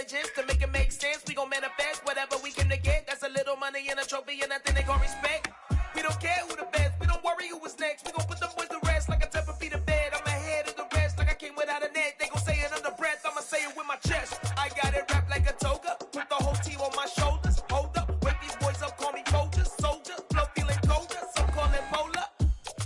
intelligence to make it make sense. We gon' manifest whatever we can to get. That's a little money and a trophy and nothing they gon' respect. We don't care who the best. We don't worry who was next. We gon' put them boys to rest like a temper feet of bed. I'm ahead of the rest like I came without a net. They gon' say it under breath. I'ma say it with my chest. I got it wrapped like a toga. Put the whole team on my shoulders. Hold up. Wake these boys up. Call me Folgers. Soldier. Flow feeling colder. Some call it polar.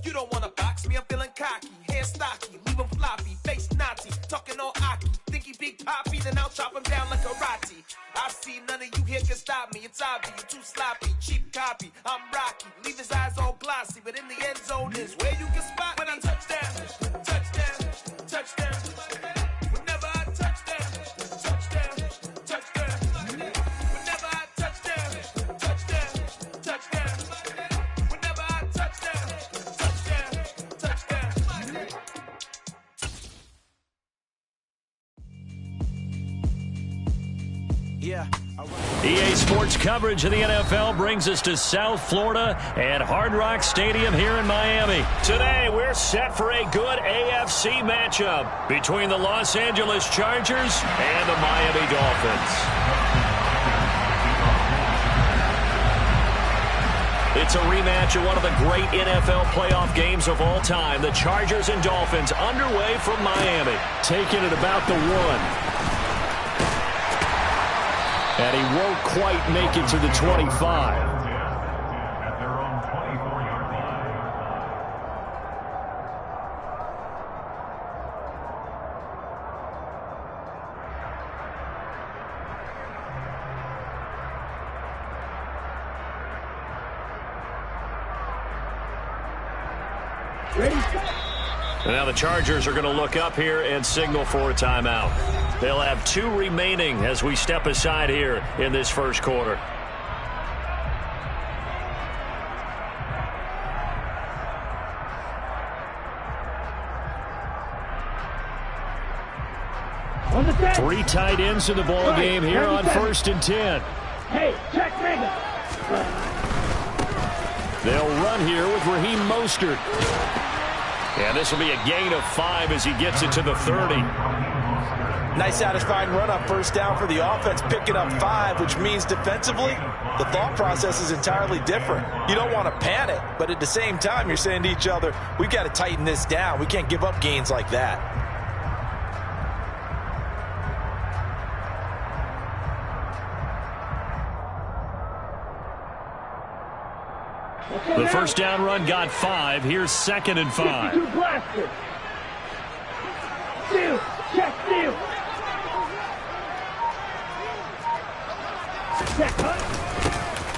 You don't wanna box me. I'm feeling cocky. Hair stocky. Leave him floppy. Face naughty. Talking all Aki. Think he big poppy. Then I'll chop him down like karate. I see none of you here can stop me. It's obvious. You too sloppy. Cheap copy. I'm Rocky. Leave his eyes all glossy. But in the end zone is where you can spot when I touchdown. Touchdown. Touchdown. Whenever I touchdown. Touchdown. Touchdown. Whenever I touchdown. Touchdown. Touchdown. Whenever I touchdown. Touchdown. Touchdown. Yeah. EA Sports coverage of the NFL brings us to South Florida at Hard Rock Stadium here in Miami. Today, we're set for a good AFC matchup between the Los Angeles Chargers and the Miami Dolphins. It's a rematch of one of the great NFL playoff games of all time. The Chargers and Dolphins underway from Miami. Taking it about the 1. And he won't quite make it to the 25. At their own 24-yard line. And now the Chargers are going to look up here and signal for a timeout. They'll have 2 remaining as we step aside here in this first quarter. Three tight ends in the ball game here on 1st and 10. Hey, check Mega. They'll run here with Raheem Mostert. And this will be a gain of 5 as he gets it to the 30. Nice satisfying run up first down for the offense, picking up 5, which means defensively, the thought process is entirely different. You don't want to panic, but at the same time, you're saying to each other, we've got to tighten this down. We can't give up gains like that. The first down run got 5. Here's 2nd and 5. Steal. Check steal.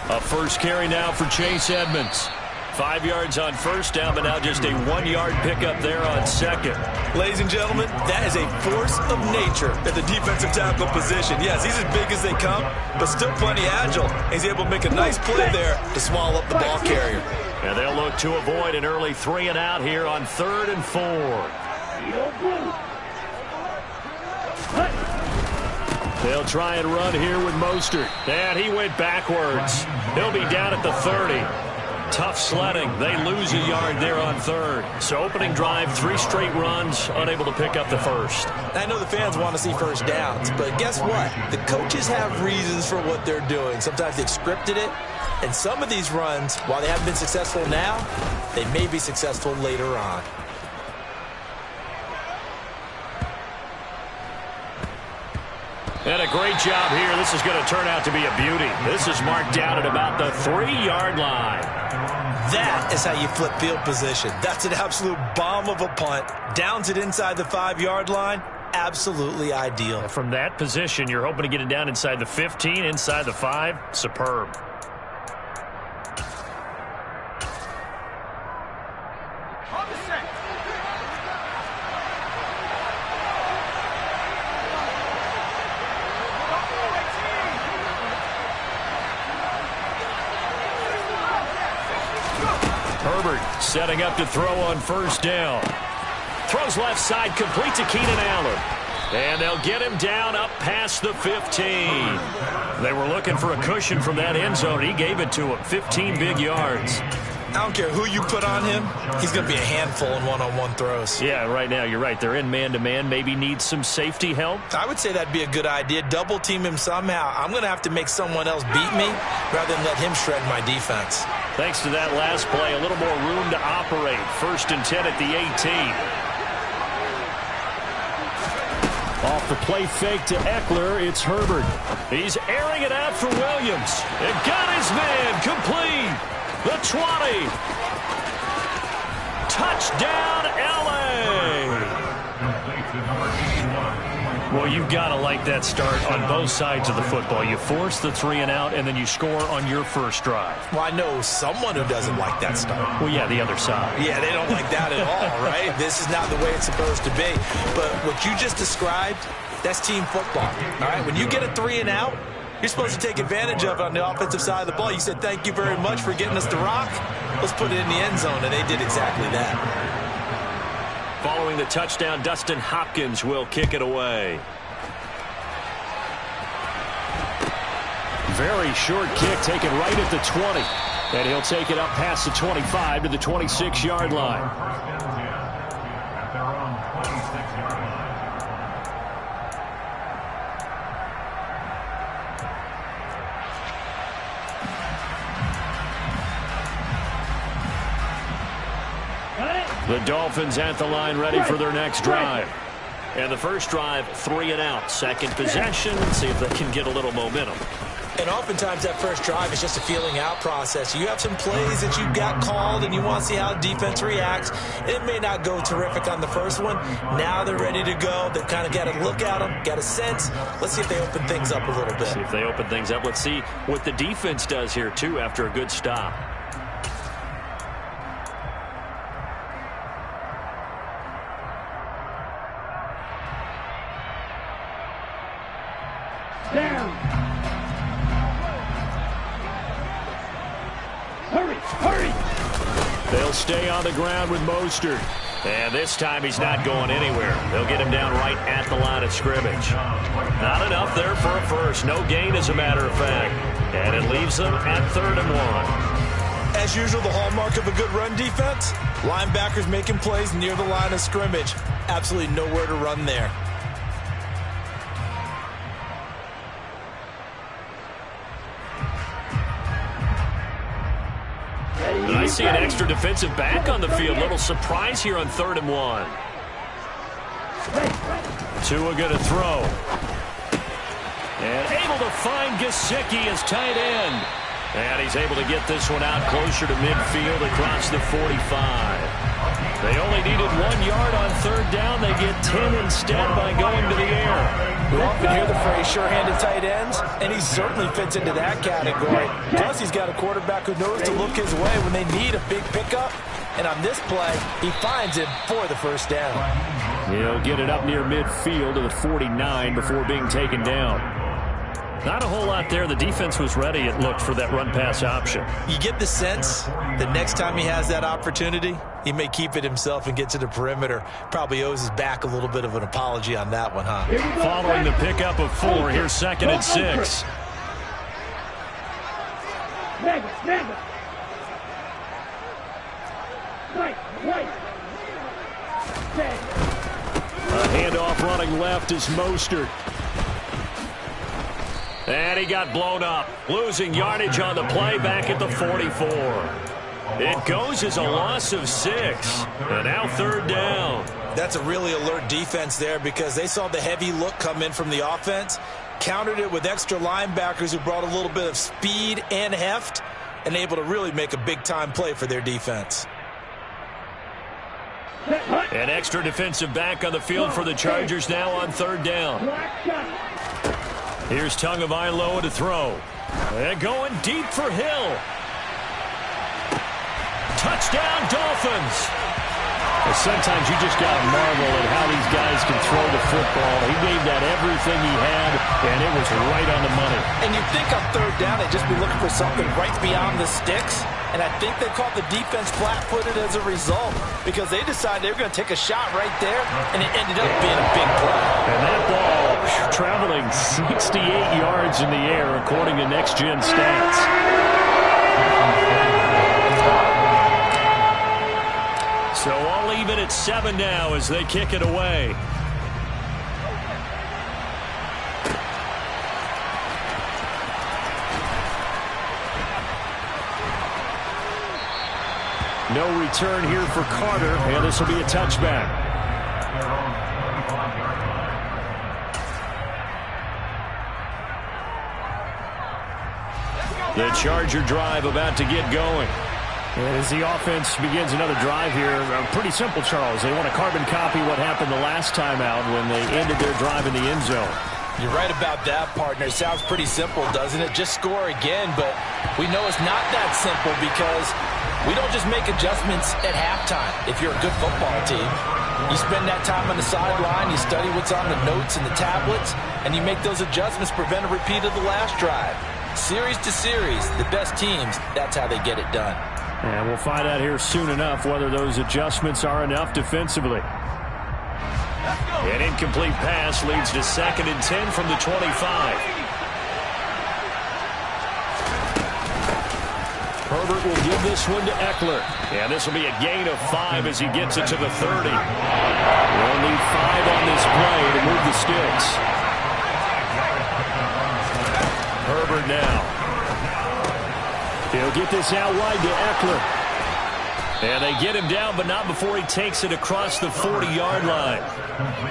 A first carry now for Chase Edmonds. 5 yards on first down, but now just a 1-yard pickup there on 2nd. Ladies and gentlemen, that is a force of nature at the defensive tackle position. Yes, he's as big as they come, but still plenty agile. He's able to make a nice play there to swallow up the ball carrier. And they'll look to avoid an early 3 and out here on 3rd and 4. They'll try and run here with Mostert. And he went backwards. He'll be down at the 30. Tough sledding. They lose a yard there on 3rd. So opening drive, 3 straight runs, unable to pick up the first. I know the fans want to see first downs, but guess what? The coaches have reasons for what they're doing. Sometimes they've scripted it, and some of these runs, while they haven't been successful now, they may be successful later on. And a great job here. This is going to turn out to be a beauty. This is marked down at about the 3-yard line. That is how you flip field position. That's an absolute bomb of a punt. Downs it inside the 5-yard line. Absolutely ideal. From that position, you're hoping to get it down inside the 15, inside the 5. Superb. Herbert setting up to throw on first down. Throws left side, complete to Keenan Allen. And they'll get him down up past the 15. They were looking for a cushion from that end zone. He gave it to him. 15 big yards. I don't care who you put on him, he's going to be a handful in one-on-one throws. Yeah, right now you're right. They're in man-to-man. Maybe need some safety help. I would say that'd be a good idea. Double team him somehow. I'm going to have to make someone else beat me rather than let him shred my defense. Thanks to that last play, a little more room to operate. 1st and 10 at the 18. Off the play fake to Eckler, it's Herbert. He's airing it out for Williams. It got his man complete. The 20. Touchdown, L.A. Well, you've got to like that start on both sides of the football. You force the 3 and out, and then you score on your first drive. Well, I know someone who doesn't like that start. Well, yeah, the other side. Yeah, they don't like that at all, right? This is not the way it's supposed to be. But what you just described, that's team football, all right? When you get a 3 and out, you're supposed to take advantage of it on the offensive side of the ball. You said, thank you very much for getting us the rock. Let's put it in the end zone, and they did exactly that. Following the touchdown, Dustin Hopkins will kick it away. Very short kick taken right at the 20. And he'll take it up past the 25 to the 26-yard line. At their own 26-yard line. The Dolphins at the line ready for their next drive. And the first drive, 3 and out. Second possession, see if they can get a little momentum. And oftentimes that first drive is just a feeling out process. You have some plays that you got called and you want to see how defense reacts. It may not go terrific on the first one. Now they're ready to go. They've kind of got to look at them, got a sense. Let's see if they open things up a little bit. See if they open things up. Let's see what the defense does here, too, after a good stop. Down. Hurry. They'll stay on the ground with Mostert. And this time he's not going anywhere. They'll get him down right at the line of scrimmage. Not enough there for a first. No gain, as a matter of fact. And it leaves them at 3rd and 1. As usual, the hallmark of a good run defense, linebackers making plays near the line of scrimmage. Absolutely nowhere to run there. I see an extra defensive back on the field. Little surprise here on 3rd and 1. Tua going to throw. And able to find Gesicki as tight end. And he's able to get this one out closer to midfield across the 45. They only needed 1 yard on 3rd down. They get 10 instead by going to the air. We often hear the phrase sure-handed tight ends, and he certainly fits into that category. Plus, he's got a quarterback who knows to look his way when they need a big pickup. And on this play, he finds him for the first down. He'll get it up near midfield to the 49 before being taken down. Not a whole lot there. The defense was ready, it looked, for that run-pass option. You get the sense that next time he has that opportunity, he may keep it himself and get to the perimeter. Probably owes his back a little bit of an apology on that one, huh? Following the pickup of 4, here's 2nd and 6. Mega. Right. A handoff running left is Mostert. And he got blown up. Losing yardage on the play back at the 44. It goes as a loss of 6. And now 3rd down. That's a really alert defense there because they saw the heavy look come in from the offense, countered it with extra linebackers who brought a little bit of speed and heft, and able to really make a big-time play for their defense. An extra defensive back on the field for the Chargers now on 3rd down. Here's Tagovailoa to throw. And going deep for Hill. Touchdown, Dolphins. Sometimes you just got to marvel at how these guys can throw the football. He gave that everything he had, and it was right on the money. And you'd think on 3rd down they'd just be looking for something right beyond the sticks. And I think they caught the defense flat-footed as a result because they decided they were going to take a shot right there, and it ended up being a big play. And that ball traveling 68 yards in the air, according to Next Gen Stats. even at 7 now as they kick it away. No return here for Carter, and this will be a touchback. The Charger drive about to get going. And as the offense begins another drive here, pretty simple, Charles. They want to carbon copy what happened the last time out when they ended their drive in the end zone. You're right about that, partner. It sounds pretty simple, doesn't it? Just score again, but we know it's not that simple because we don't just make adjustments at halftime. If you're a good football team, you spend that time on the sideline, you study what's on the notes and the tablets, and you make those adjustments, prevent a repeat of the last drive. Series to series, the best teams, that's how they get it done. And we'll find out here soon enough whether those adjustments are enough defensively. An incomplete pass leads to 2nd and 10 from the 25. Herbert will give this one to Eckler. And this will be a gain of 5 as he gets it to the 30. They'll need 5 on this play to move the sticks. Herbert now. He'll get this out wide to Eckler. And they get him down, but not before he takes it across the 40-yard line.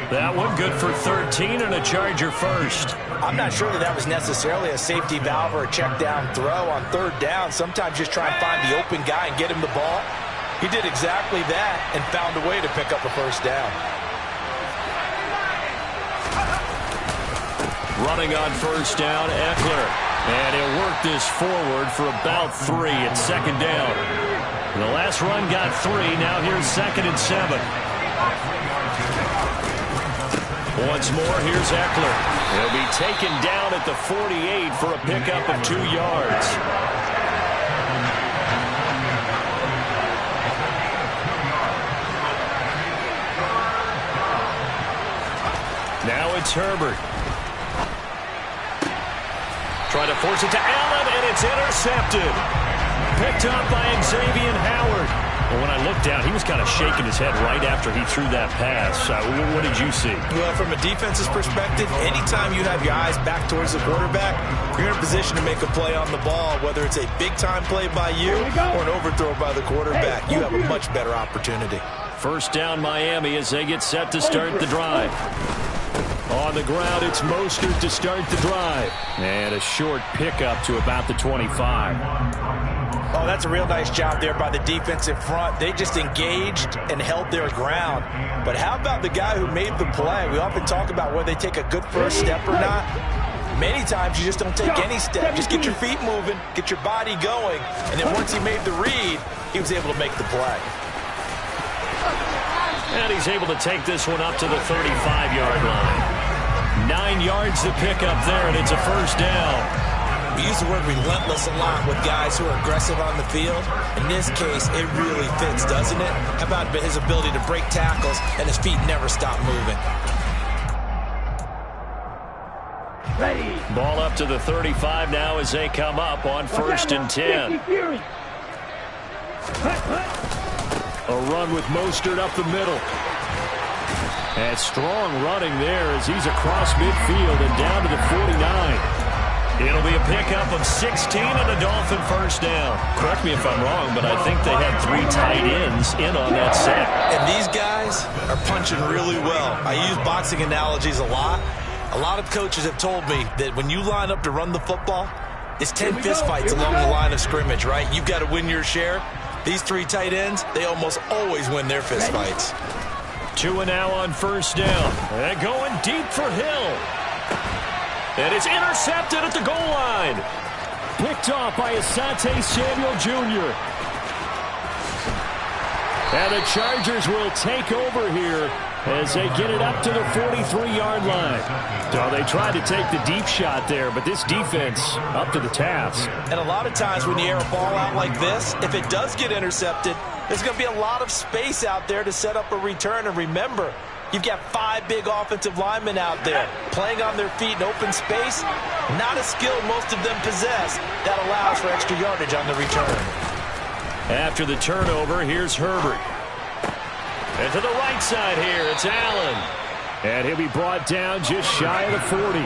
That one good for 13 and a Charger first. I'm not sure that was necessarily a safety valve or a check down throw on 3rd down. Sometimes just try and find the open guy and get him the ball. He did exactly that and found a way to pick up a 1st down. Running on 1st down, Eckler. And he'll work this forward for about 3 at 2nd down. The last run got 3. Now here's 2nd and 7. Once more, here's Eckler. He'll be taken down at the 48 for a pickup of 2 yards. Now it's Herbert. Trying to force it to Allen, and it's intercepted. Picked up by Xavier Howard. Well, when I looked down, he was kind of shaking his head right after he threw that pass. What did you see? Well, from a defense's perspective, anytime you have your eyes back towards the quarterback, you're in a position to make a play on the ball, whether it's a big-time play by you or an overthrow by the quarterback. You have a much better opportunity. 1st down Miami as they get set to start the drive. On the ground, it's Mostert to start the drive. And a short pickup to about the 25. Oh, that's a real nice job there by the defensive front. They just engaged and held their ground. But how about the guy who made the play? We often talk about whether they take a good first step or not. Many times you just don't take any step. Just get your feet moving, get your body going. And then once he made the read, he was able to make the play. And he's able to take this one up to the 35-yard line. 9 yards to pick up there, and it's a 1st down. We use the word relentless a lot with guys who are aggressive on the field. In this case, it really fits, doesn't it? How about his ability to break tackles and his feet never stop moving? Ready. Ball up to the 35 now as they come up on 1st and 10. A run with Mostert up the middle. And strong running there as he's across midfield and down to the 49. It'll be a pickup of 16 and a Dolphin 1st down. Correct me if I'm wrong, but I think they had 3 tight ends in on that set. And these guys are punching really well. I use boxing analogies a lot. A lot of coaches have told me that when you line up to run the football, it's 10 fistfights along the line of scrimmage, right? You've got to win your share. These 3 tight ends, they almost always win their fistfights. 2 and now on 1st down. And going deep for Hill. And it's intercepted at the goal line. Picked off by Asante Samuel Jr. And the Chargers will take over here as they get it up to the 43-yard line. So they tried to take the deep shot there, but this defense up to the task. And a lot of times when you air a ball out like this, if it does get intercepted, there's going to be a lot of space out there to set up a return. And remember, you've got 5 big offensive linemen out there playing on their feet in open space. Not a skill most of them possess. That allows for extra yardage on the return. After the turnover, here's Herbert. And to the right side here, it's Allen. And he'll be brought down just shy of the 40.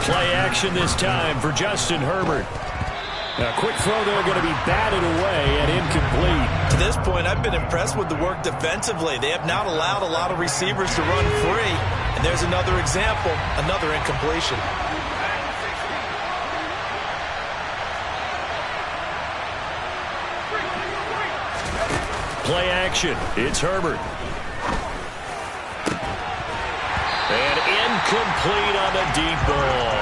Play action this time for Justin Herbert. A quick throw there going to be batted away and incomplete. To this point, I've been impressed with the work defensively. They have not allowed a lot of receivers to run free. And there's another example, another incompletion. Play action. It's Herbert. And incomplete on the deep ball.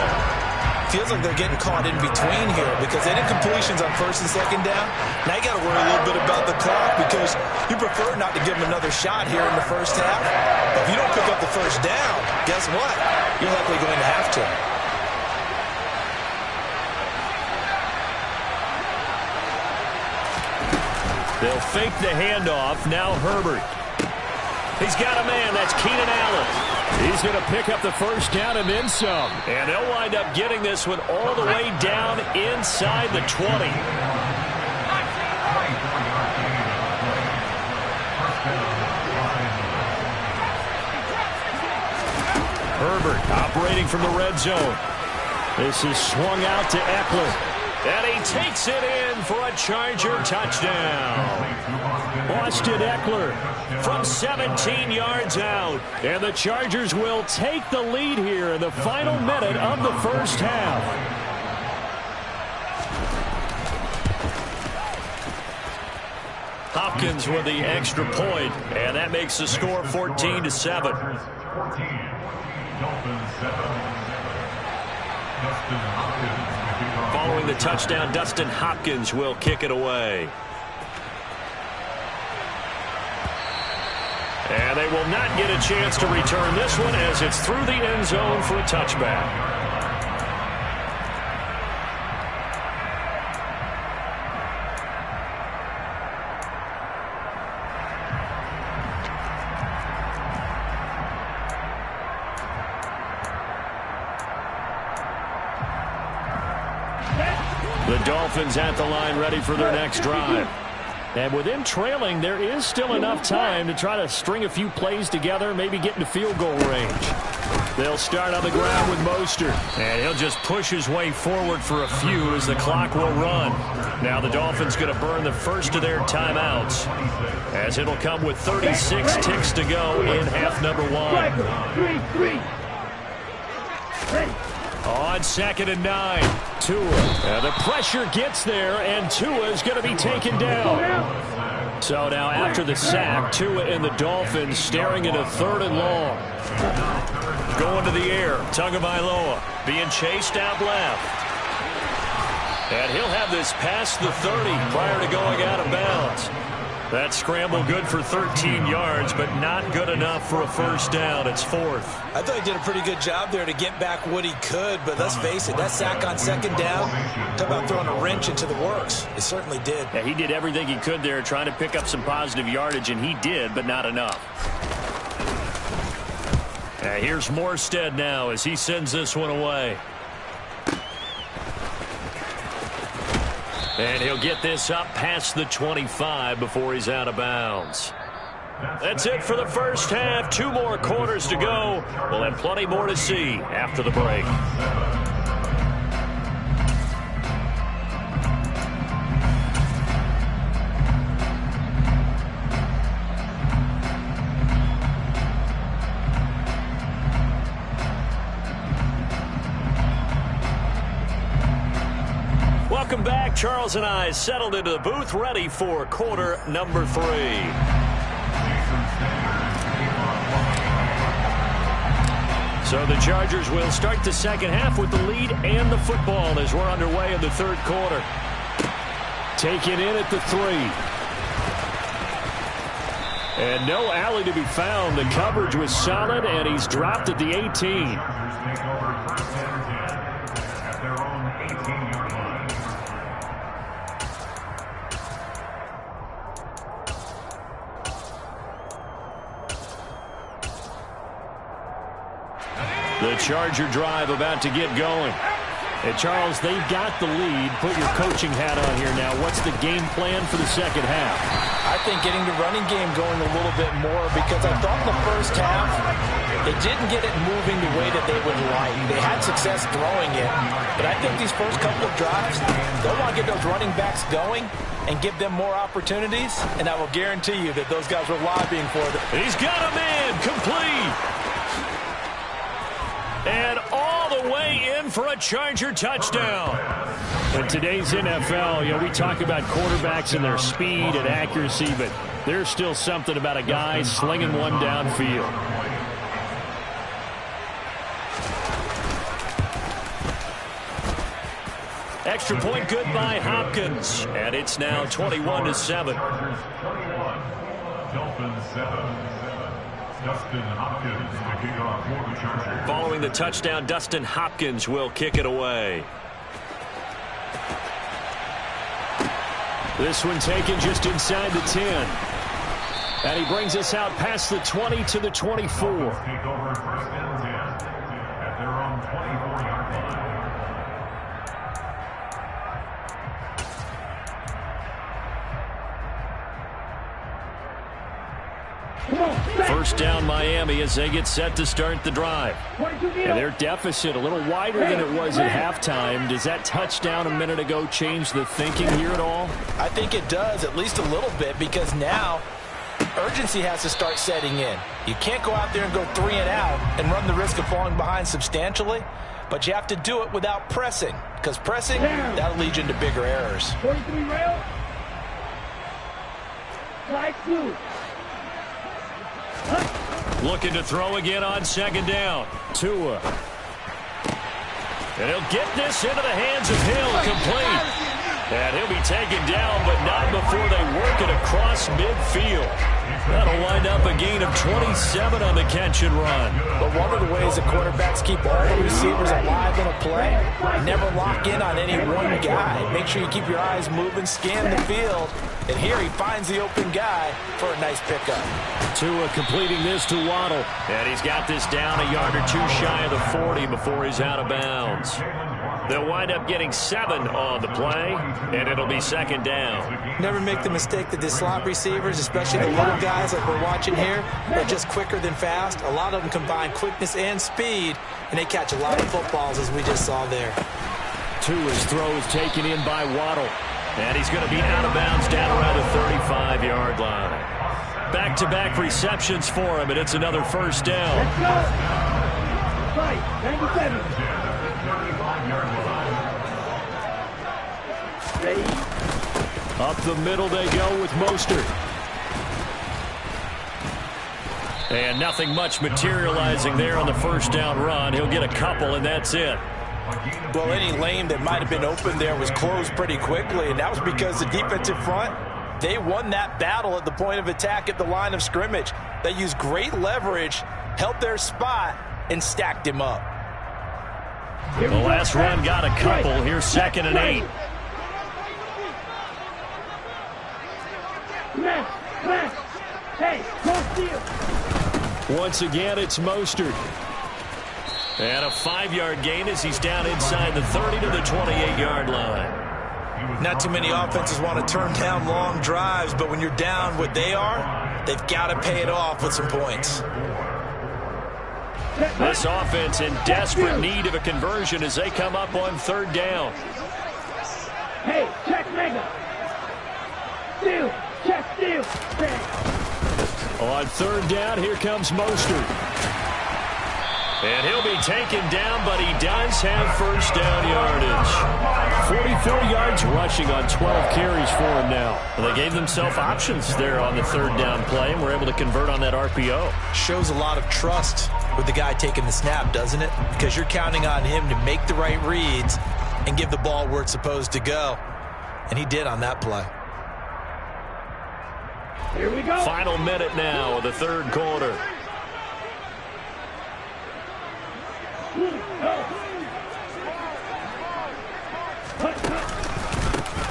Feels like they're getting caught in between here because they did completions on first and second down. Now you got to worry a little bit about the clock because you prefer not to give them another shot here in the first half. But if you don't pick up the first down, guess what? You're likely going to have to. They'll fake the handoff. Now Herbert. He's got a man. That's Keenan Allen. He's going to pick up the first down and then some. And they'll wind up getting this one all the way down inside the 20. Herbert operating from the red zone. This is swung out to Eckler. And he takes it in for a Charger touchdown. Austin Eckler from 17 yards out. And the Chargers will take the lead here in the final minute of the first half. Hopkins with the extra point, and that makes the score 14-7. Following the touchdown, Dustin Hopkins will kick it away. And they will not get a chance to return this one as it's through the end zone for a touchback. The Dolphins at the line ready for their next drive. And with them trailing, there is still enough time to try to string a few plays together, maybe get into field goal range. They'll start on the ground with Mostert. And he'll just push his way forward for a few as the clock will run. Now the Dolphins going to burn the first of their timeouts, as it'll come with 36 ticks to go in half number one. On 2nd and 9, Tua. The pressure gets there, and Tua is going to be taken down. So now after the sack, Tua and the Dolphins staring at a 3rd and long. Going to the air, Tagovailoa being chased out left. And he'll have this past the 30 prior to going out of bounds. That scramble good for 13 yards, but not good enough for a first down. It's 4th. I thought he did a pretty good job there to get back what he could, but let's face it, that sack on 2nd down, talk about throwing a wrench into the works. It certainly did. Yeah, he did everything he could there trying to pick up some positive yardage, and he did, but not enough. Here's Morstead now as he sends this one away. And he'll get this up past the 25 before he's out of bounds. That's it for the first half. 2 more quarters to go. We'll have plenty more to see after the break. Welcome back. Charles and I settled into the booth, ready for quarter number 3. So the Chargers will start the second half with the lead and the football as we're underway in the 3rd quarter. Taken in at the 3. And no alley to be found. The coverage was solid, and he's dropped at the 18. The Charger drive about to get going. Hey, Charles, they've got the lead. Put your coaching hat on here now. What's the game plan for the second half? I think getting the running game going a little bit more, because I thought in the first half they didn't get it moving the way that they would like. They had success throwing it, but I think these first couple of drives, they'll want to get those running backs going and give them more opportunities, and I will guarantee you that those guys were lobbying for them. He's got a man complete. And all the way in for a Charger touchdown. In today's NFL, we talk about quarterbacks and their speed and accuracy, but there's still something about a guy slinging one downfield. Extra point good by Hopkins, and it's now 21-7. Dolphins 7. Dustin Hopkins to kick off for the Chargers. Following the touchdown, Dustin Hopkins will kick it away. This one taken just inside the 10. And he brings us out past the 20 to the 24. Take over first and 10 at their own 24-yard line. First down Miami as they get set to start the drive. And their deficit a little wider than it was at halftime. Does that touchdown a minute ago change the thinking here at all? I think it does, at least a little bit, because now urgency has to start setting in. You can't go out there and go 3 and out and run the risk of falling behind substantially, but you have to do it without pressing, because pressing, that'll lead you into bigger errors. 43 rail. Slide 2. Looking to throw again on second down. Tua. And he'll get this into the hands of Hill, complete. And he'll be taken down, but not before they work it across midfield. That'll wind up a gain of 27 on the catch and run. But one of the ways that quarterbacks keep all the receivers alive in a play, never lock in on any one guy. Make sure you keep your eyes moving, scan the field. And here he finds the open guy for a nice pickup. Tua completing this to Waddle. And he's got this down a yard or two shy of the 40 before he's out of bounds. They'll wind up getting 7 on the play, and it'll be second down. Never make the mistake that the slot receivers, especially the little guys like we're watching here, are just quicker than fast. A lot of them combine quickness and speed, and they catch a lot of footballs, as we just saw there. Tua's throw is taken in by Waddle. And he's going to be out of bounds down around the 35-yard line. Back-to-back receptions for him, and it's another first down. Let's go. Fight. 97. Ready. Up the middle they go with Mostert. And nothing much materializing there on the first down run. He'll get a couple, and that's it. Well, any lane that might have been open there was closed pretty quickly, and that was because the defensive front, they won that battle at the point of attack at the line of scrimmage. They used great leverage, held their spot, and stacked him up. The last run got a couple. Here's second and 8. Hey, go steal. Once again, it's Mostert. And a 5-yard gain as he's down inside the 30 to the 28-yard line. Not too many offenses want to turn down long drives, but when you're down what they are, they've got to pay it off with some points. This offense in desperate need of a conversion as they come up on third down. Hey, check mega. Steal. Check steal. On third down, here comes Mostert. And he'll be taken down, but he does have first down yardage. 44 yards rushing on 12 carries for him now. Well, they gave themselves options there on the third down play, and were able to convert on that RPO. Shows a lot of trust with the guy taking the snap, doesn't it? Because you're counting on him to make the right reads and give the ball where it's supposed to go. And he did on that play. Here we go. Final minute now of the third quarter.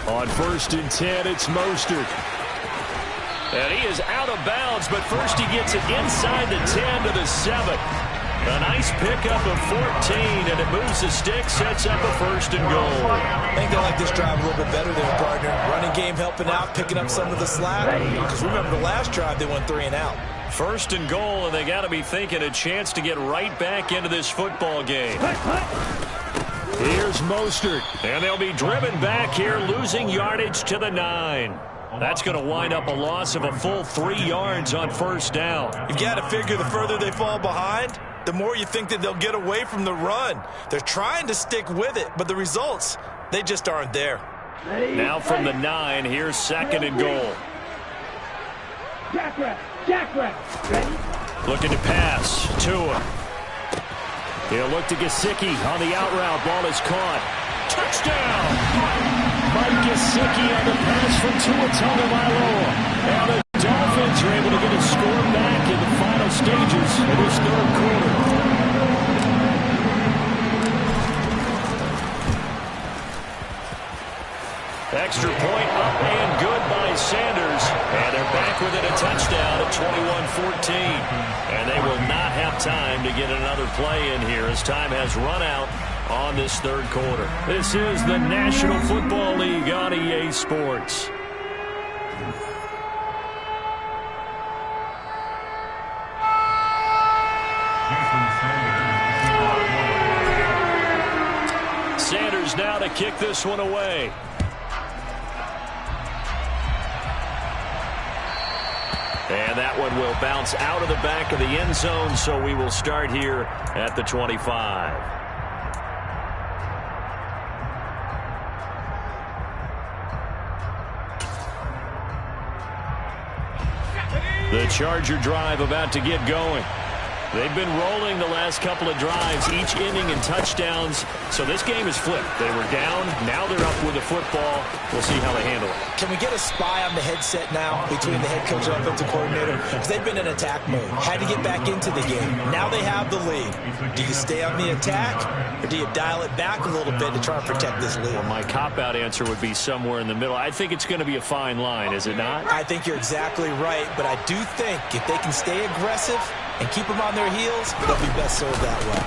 On first and 10, it's Mostert. And he is out of bounds, but first he gets it inside the 10 to the 7. A nice pickup of 14, and it moves the stick, sets up a 1st and goal. I think they like this drive a little bit better there, partner. Running game helping out, picking up some of the slack. Because remember, the last drive they went 3 and out. 1st and goal, and they got to be thinking a chance to get right back into this football game. Here's Mostert, and they'll be driven back here, losing yardage to the 9. That's going to wind up a loss of a full 3 yards on 1st down. You've got to figure the further they fall behind, the more you think that they'll get away from the run. They're trying to stick with it, but the results, they just aren't there. Now from the 9, here's 2nd and goal. Jackrabbit. Ready? Looking to pass. Tua. He'll look to Gesicki on the out route. Ball is caught. Touchdown! Mike Gesicki on the pass from Tua Tagovailoa. And the Dolphins are able to get a score back in the final stages of this 3rd quarter. Extra point up and good by Sanders. And they're back within a touchdown at 21-14. And they will not have time to get another play in here as time has run out on this 3rd quarter. This is the National Football League on EA Sports. Sanders now to kick this one away. And that one will bounce out of the back of the end zone, so we will start here at the 25. The Charger drive about to get going. They've been rolling the last couple of drives, each inning in touchdowns. So this game is flipped. They were down. Now they're up with the football. We'll see how they handle it. Can we get a spy on the headset now between the head coach and offensive coordinator? Because they've been in attack mode. Had to get back into the game. Now they have the lead. Do you stay on the attack, or do you dial it back a little bit to try and protect this lead? Well, my cop-out answer would be somewhere in the middle. I think it's going to be a fine line, is it not? I think you're exactly right, but I do think if they can stay aggressive and keep them on their heels, they'll be best served that way.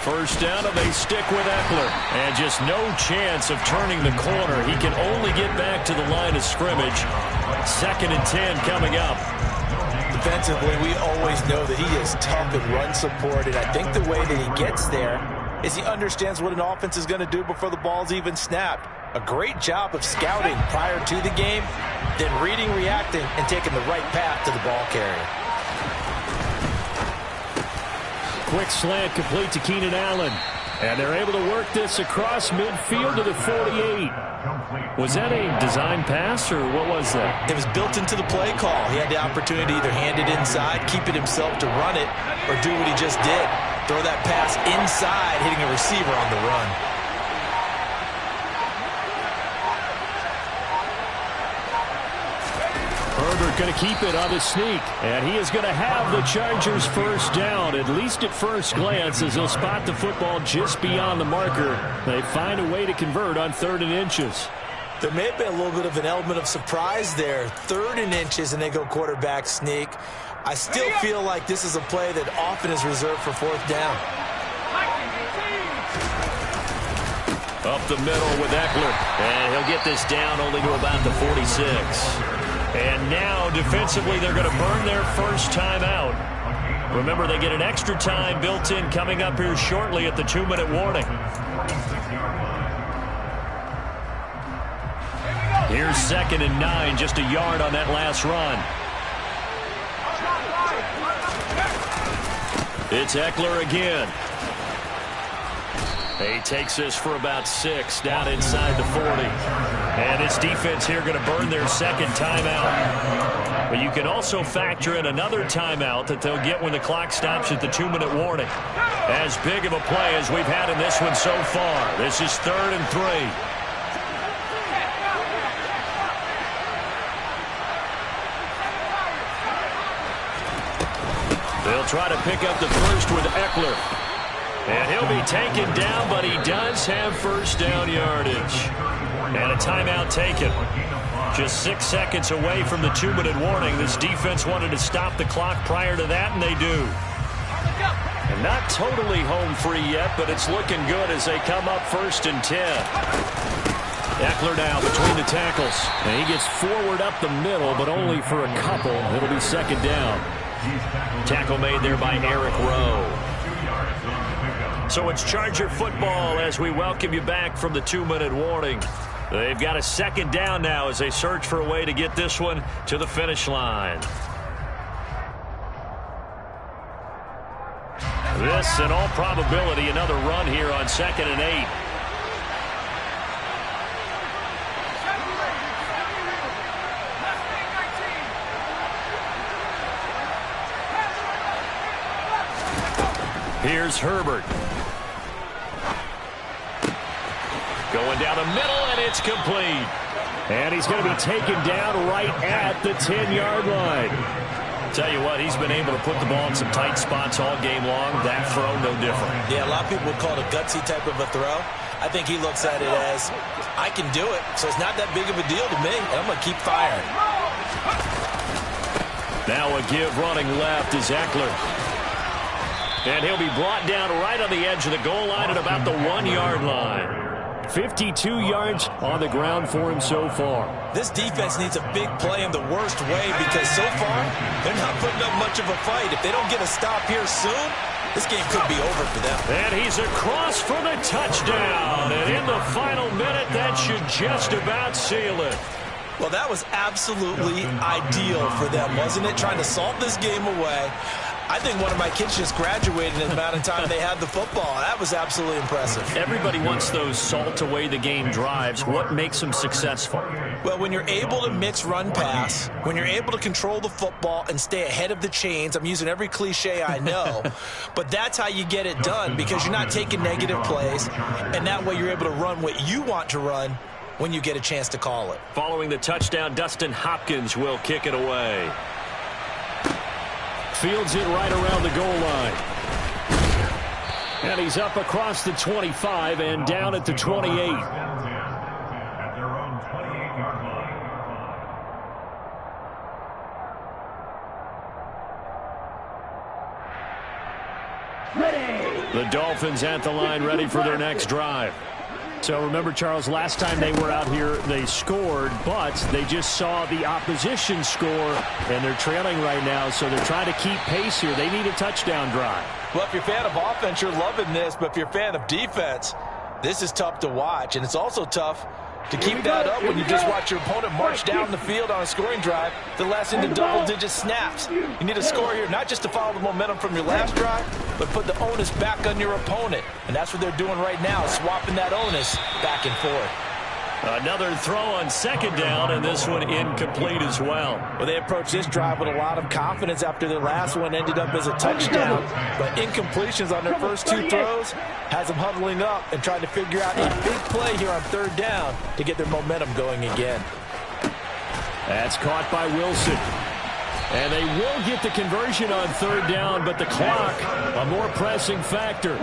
1st down, and they stick with Eckler. And just no chance of turning the corner. He can only get back to the line of scrimmage. 2nd and 10 coming up. Defensively, we always know that he is tough and run support, and I think the way that he gets there is he understands what an offense is going to do before the ball's even snapped. A great job of scouting prior to the game, then reading, reacting, and taking the right path to the ball carrier. Quick slant complete to Keenan Allen. And they're able to work this across midfield to the 48. Was that a design pass, or what was that? It was built into the play call. He had the opportunity to either hand it inside, keep it himself to run it, or do what he just did. Throw that pass inside, hitting a receiver on the run. Herbert going to keep it on the sneak, and he is going to have the Chargers 1st down, at least at first glance, as they'll spot the football just beyond the marker. They find a way to convert on 3rd and inches. There may have been a little bit of an element of surprise there. 3rd and inches, and they go quarterback sneak. I still feel like this is a play that often is reserved for 4th down. Up the middle with Eckler, and he'll get this down only to about the 46. And now, defensively, they're going to burn their 1st time out. Remember, they get an extra time built in coming up here shortly at the 2-minute warning. Here's 2nd and 9, just a yard on that last run. It's Eckler again. He takes this for about 6 down inside the 40. And this defense here going to burn their 2nd timeout. But you can also factor in another timeout that they'll get when the clock stops at the 2-minute warning. As big of a play as we've had in this one so far. This is 3rd and 3. They'll try to pick up the first with Eckler. And he'll be taken down, but he does have 1st down yardage. And a timeout taken. Just 6 seconds away from the 2-minute warning. This defense wanted to stop the clock prior to that, and they do. And not totally home free yet, but it's looking good as they come up 1st and 10. Eckler now between the tackles. And he gets forward up the middle, but only for a couple. It'll be 2nd down. Tackle made there by Eric Rowe. So it's Charger football as we welcome you back from the 2-minute warning. They've got a 2nd down now as they search for a way to get this one to the finish line. This, in all probability, another run here on 2nd and 8. Here's Herbert. Going down the middle, and it's complete. And he's going to be taken down right at the 10-yard line. Tell you what, he's been able to put the ball in some tight spots all game long. That throw, no different. Yeah, a lot of people would call it a gutsy type of a throw. I think he looks at it as, I can do it, so it's not that big of a deal to me, and I'm going to keep firing. Now a give running left is Eckler. And he'll be brought down right on the edge of the goal line at about the 1-yard line. 52 yards on the ground for him so far. This defense needs a big play in the worst way because so far they're not putting up much of a fight. If they don't get a stop here soon, this game could be over for them. And he's across for the touchdown. And in the final minute, that should just about seal it. Well, that was absolutely ideal for them, wasn't it? Trying to salt this game away. I think one of my kids just graduated in the amount of time they had the football. That was absolutely impressive. Everybody wants those salt-away-the-game drives. What makes them successful? Well, when you're able to mix run-pass, when you're able to control the football and stay ahead of the chains, I'm using every cliche I know, but that's how you get it done because you're not taking negative plays, and that way you're able to run what you want to run when you get a chance to call it. Following the touchdown, Dustin Hopkins will kick it away. Fields it right around the goal line. And he's up across the 25 and down at the 28. At their own 28-yard line. Ready. The Dolphins at the line ready for their next drive. So remember, Charles, last time they were out here, they scored, but they just saw the opposition score, and they're trailing right now, so they're trying to keep pace here. They need a touchdown drive. Well, if you're a fan of offense, you're loving this, but if you're a fan of defense, this is tough to watch, and it's also tough to keep that up when you just watch your opponent march down the field on a scoring drive to last into double-digit snaps. You need a score here, not just to follow the momentum from your last drive, but put the onus back on your opponent. And that's what they're doing right now, swapping that onus back and forth. Another throw on 2nd down, and this one incomplete as well. Well, they approached this drive with a lot of confidence after their last one ended up as a touchdown. But incompletions on their first 2 throws has them huddling up and trying to figure out a big play here on 3rd down to get their momentum going again. That's caught by Wilson. And they will get the conversion on 3rd down, but the clock, a more pressing factor.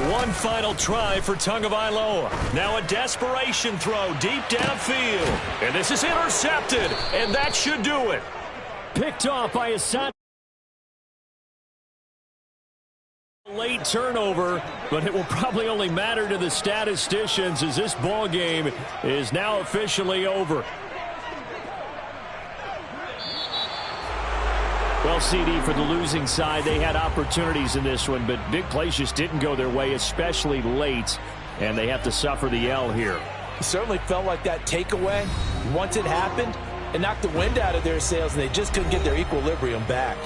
One final try for Tagovailoa. Now a desperation throw deep downfield. And this is intercepted, and that should do it. Picked off by Asante. Late turnover, but it will probably only matter to the statisticians as this ball game is now officially over. Well, CD, for the losing side, they had opportunities in this one, but big plays just didn't go their way, especially late, and they have to suffer the L here. It certainly felt like that takeaway, once it happened, it knocked the wind out of their sails, and they just couldn't get their equilibrium back.